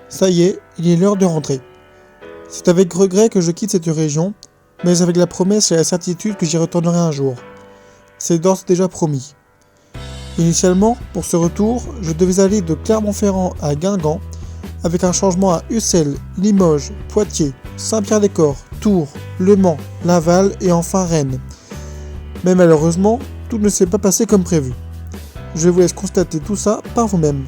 Ça y est, il est l'heure de rentrer. C'est avec regret que je quitte cette région, mais avec la promesse et la certitude que j'y retournerai un jour. C'est d'ores et déjà promis. Initialement, pour ce retour, je devais aller de Clermont-Ferrand à Guingamp, avec un changement à Ussel, Limoges, Poitiers, Saint-Pierre-des-Corps, Tours, Le Mans, Laval et enfin Rennes. Mais malheureusement, tout ne s'est pas passé comme prévu. Je vous laisse constater tout ça par vous-même.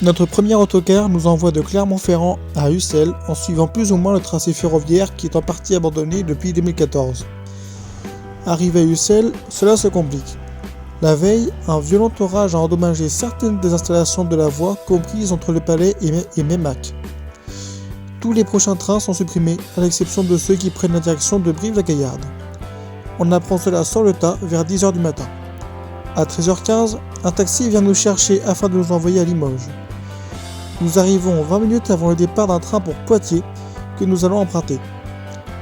Notre premier autocar nous envoie de Clermont-Ferrand à Ussel en suivant plus ou moins le tracé ferroviaire qui est en partie abandonné depuis 2014. Arrivé à Ussel, cela se complique. La veille, un violent orage a endommagé certaines des installations de la voie comprises entre le Palais et Meymac. Tous les prochains trains sont supprimés, à l'exception de ceux qui prennent la direction de Brive-la-Gaillarde. On apprend cela sur le tas vers 10h du matin. À 13h15, un taxi vient nous chercher afin de nous envoyer à Limoges. Nous arrivons 20 minutes avant le départ d'un train pour Poitiers que nous allons emprunter.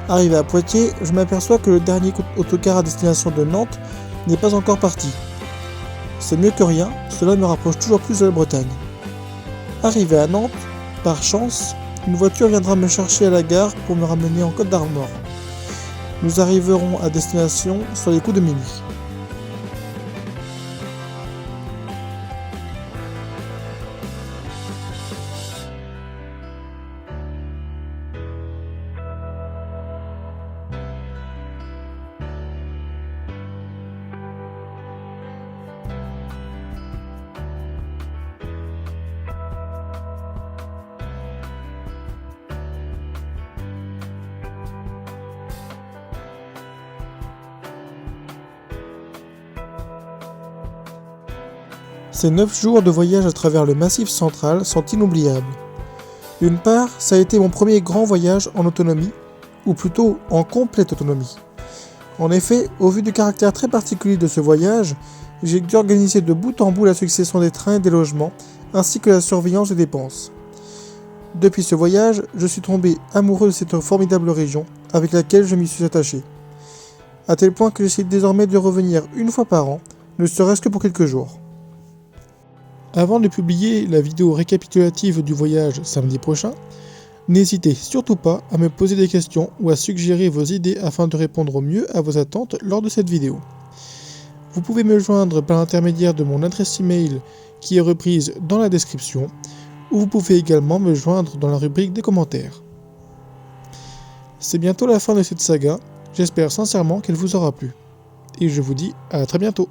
Arrivé à Poitiers, je m'aperçois que le dernier autocar à destination de Nantes n'est pas encore parti. C'est mieux que rien, cela me rapproche toujours plus de la Bretagne. Arrivé à Nantes, par chance, une voiture viendra me chercher à la gare pour me ramener en Côte d'Armor. Nous arriverons à destination sur les coups de minuit. Ces 9 jours de voyage à travers le Massif central sont inoubliables. D'une part, ça a été mon premier grand voyage en autonomie, ou plutôt en complète autonomie. En effet, au vu du caractère très particulier de ce voyage, j'ai dû organiser de bout en bout la succession des trains et des logements, ainsi que la surveillance des dépenses. Depuis ce voyage, je suis tombé amoureux de cette formidable région, avec laquelle je m'y suis attaché. À tel point que j'essaie désormais de revenir une fois par an, ne serait-ce que pour quelques jours. Avant de publier la vidéo récapitulative du voyage samedi prochain, n'hésitez surtout pas à me poser des questions ou à suggérer vos idées afin de répondre au mieux à vos attentes lors de cette vidéo. Vous pouvez me joindre par l'intermédiaire de mon adresse email qui est reprise dans la description, ou vous pouvez également me joindre dans la rubrique des commentaires. C'est bientôt la fin de cette saga, j'espère sincèrement qu'elle vous aura plu. Et je vous dis à très bientôt.